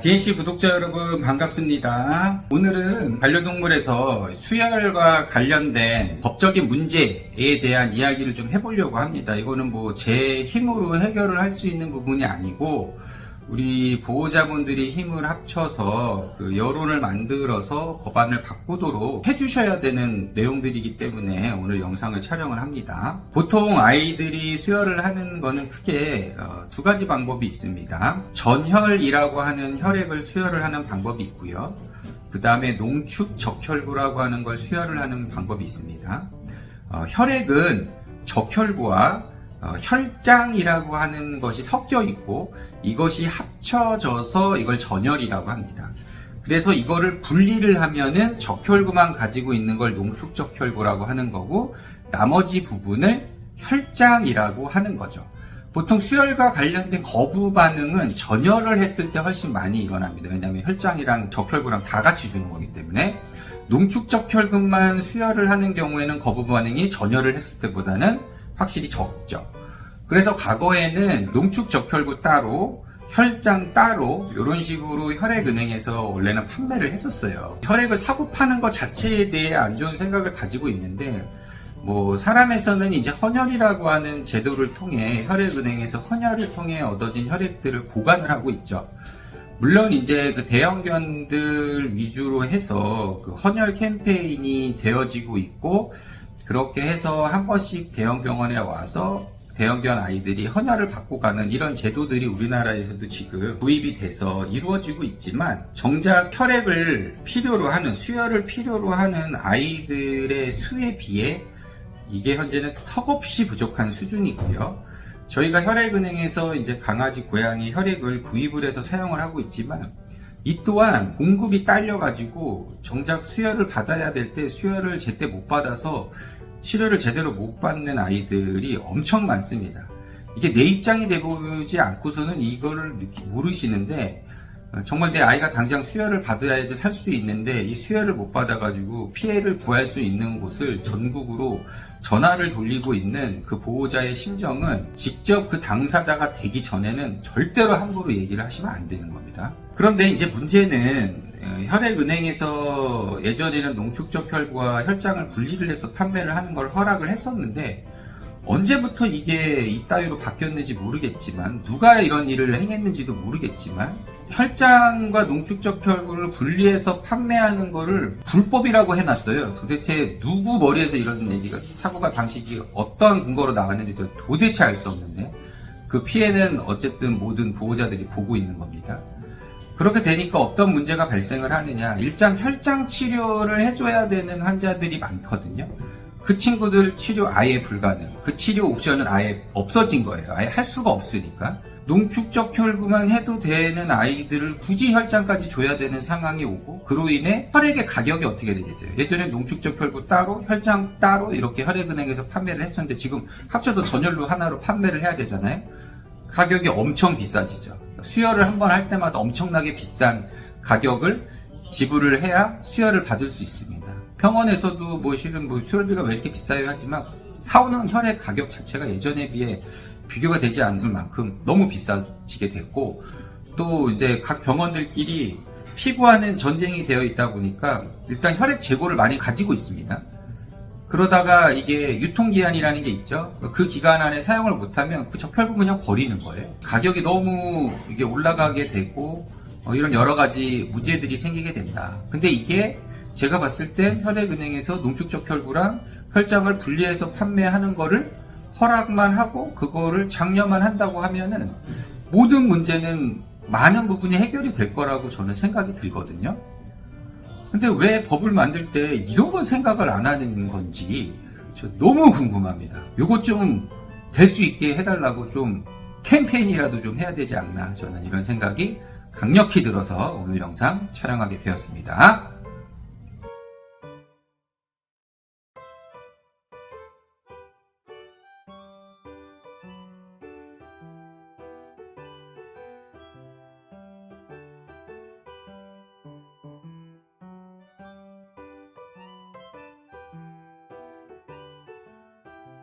DNC 구독자 여러분 반갑습니다. 오늘은 반려동물에서 수혈과 관련된 법적인 문제에 대한 이야기를 좀 해보려고 합니다. 이거는 뭐 제 힘으로 해결을 할 수 있는 부분이 아니고 우리 보호자분들이 힘을 합쳐서 그 여론을 만들어서 법안을 바꾸도록 해주셔야 되는 내용들이기 때문에 오늘 영상을 촬영을 합니다. 보통 아이들이 수혈을 하는 거는 크게 두 가지 방법이 있습니다. 전혈이라고 하는 혈액을 수혈을 하는 방법이 있고요. 그 다음에 농축 적혈구라고 하는 걸 수혈을 하는 방법이 있습니다. 혈액은 적혈구와 혈장이라고 하는 것이 섞여 있고 이것이 합쳐져서 이걸 전혈이라고 합니다. 그래서 이거를 분리를 하면은 적혈구만 가지고 있는 걸 농축적혈구라고 하는 거고 나머지 부분을 혈장이라고 하는 거죠. 보통 수혈과 관련된 거부 반응은 전혈을 했을 때 훨씬 많이 일어납니다. 왜냐하면 혈장이랑 적혈구랑 다 같이 주는 거기 때문에 농축적혈구만 수혈을 하는 경우에는 거부 반응이 전혈을 했을 때보다는 확실히 적죠. 그래서 과거에는 농축적혈구 따로 혈장 따로 이런 식으로 혈액은행에서 원래는 판매를 했었어요. 혈액을 사고 파는 것 자체에 대해 안 좋은 생각을 가지고 있는데 뭐 사람에서는 이제 헌혈이라고 하는 제도를 통해 혈액은행에서 헌혈을 통해 얻어진 혈액들을 보관을 하고 있죠. 물론 이제 그 대형견들 위주로 해서 그 헌혈 캠페인이 되어지고 있고 그렇게 해서 한 번씩 대형병원에 와서 대형견 아이들이 헌혈을 받고 가는 이런 제도들이 우리나라에서도 지금 도입이 돼서 이루어지고 있지만 정작 혈액을 필요로 하는 수혈을 필요로 하는 아이들의 수에 비해 이게 현재는 턱없이 부족한 수준이고요. 저희가 혈액은행에서 이제 강아지, 고양이 혈액을 구입을 해서 사용을 하고 있지만 이 또한 공급이 딸려가지고 정작 수혈을 받아야 될 때 수혈을 제때 못 받아서 치료를 제대로 못 받는 아이들이 엄청 많습니다. 이게 내 입장이 되보지 않고서는 이거를 모르시는데 정말 내 아이가 당장 수혈을 받아야지 살 수 있는데 이 수혈을 못 받아가지고 피해를 구할 수 있는 곳을 전국으로 전화를 돌리고 있는 그 보호자의 심정은 직접 그 당사자가 되기 전에는 절대로 함부로 얘기를 하시면 안 되는 겁니다. 그런데 이제 문제는 혈액은행에서 예전에는 농축적혈구와 혈장을 분리를 해서 판매를 하는 걸 허락을 했었는데 언제부터 이게 이따위로 바뀌었는지 모르겠지만 누가 이런 일을 행했는지도 모르겠지만 혈장과 농축적혈구를 분리해서 판매하는 거를 불법이라고 해놨어요. 도대체 누구 머리에서 이런 얘기가 사고가 방식이 어떤 근거로 나왔는지 도대체 알 수 없는데 그 피해는 어쨌든 모든 보호자들이 보고 있는 겁니다. 그렇게 되니까 어떤 문제가 발생을 하느냐. 일단 혈장 치료를 해줘야 되는 환자들이 많거든요. 그 친구들 치료 아예 불가능. 그 치료 옵션은 아예 없어진 거예요. 아예 할 수가 없으니까. 농축적혈구만 해도 되는 아이들을 굳이 혈장까지 줘야 되는 상황이 오고 그로 인해 혈액의 가격이 어떻게 되겠어요. 예전에 농축적혈구 따로 혈장 따로 이렇게 혈액은행에서 판매를 했었는데 지금 합쳐서 전혈로 하나로 판매를 해야 되잖아요. 가격이 엄청 비싸지죠. 수혈을 한 번 할 때마다 엄청나게 비싼 가격을 지불을 해야 수혈을 받을 수 있습니다. 병원에서도 뭐 실은 뭐 수혈비가 왜 이렇게 비싸요 하지만 사오는 혈액 가격 자체가 예전에 비해 비교가 되지 않을 만큼 너무 비싸지게 됐고 또 이제 각 병원들끼리 피부하는 전쟁이 되어 있다 보니까 일단 혈액 재고를 많이 가지고 있습니다. 그러다가 이게 유통기한이라는 게 있죠. 그 기간 안에 사용을 못하면 그 적혈구 그냥 버리는 거예요. 가격이 너무 이게 올라가게 되고 이런 여러 가지 문제들이 생기게 된다. 근데 이게 제가 봤을 땐 혈액은행에서 농축적혈구랑 혈장을 분리해서 판매하는 거를 허락만 하고 그거를 장려만 한다고 하면은 모든 문제는 많은 부분이 해결이 될 거라고 저는 생각이 들거든요. 근데 왜 법을 만들 때 이런 건 생각을 안 하는 건지 저 너무 궁금합니다. 요거 좀 될 수 있게 해달라고 좀 캠페인이라도 좀 해야 되지 않나 저는 이런 생각이 강력히 들어서 오늘 영상 촬영하게 되었습니다.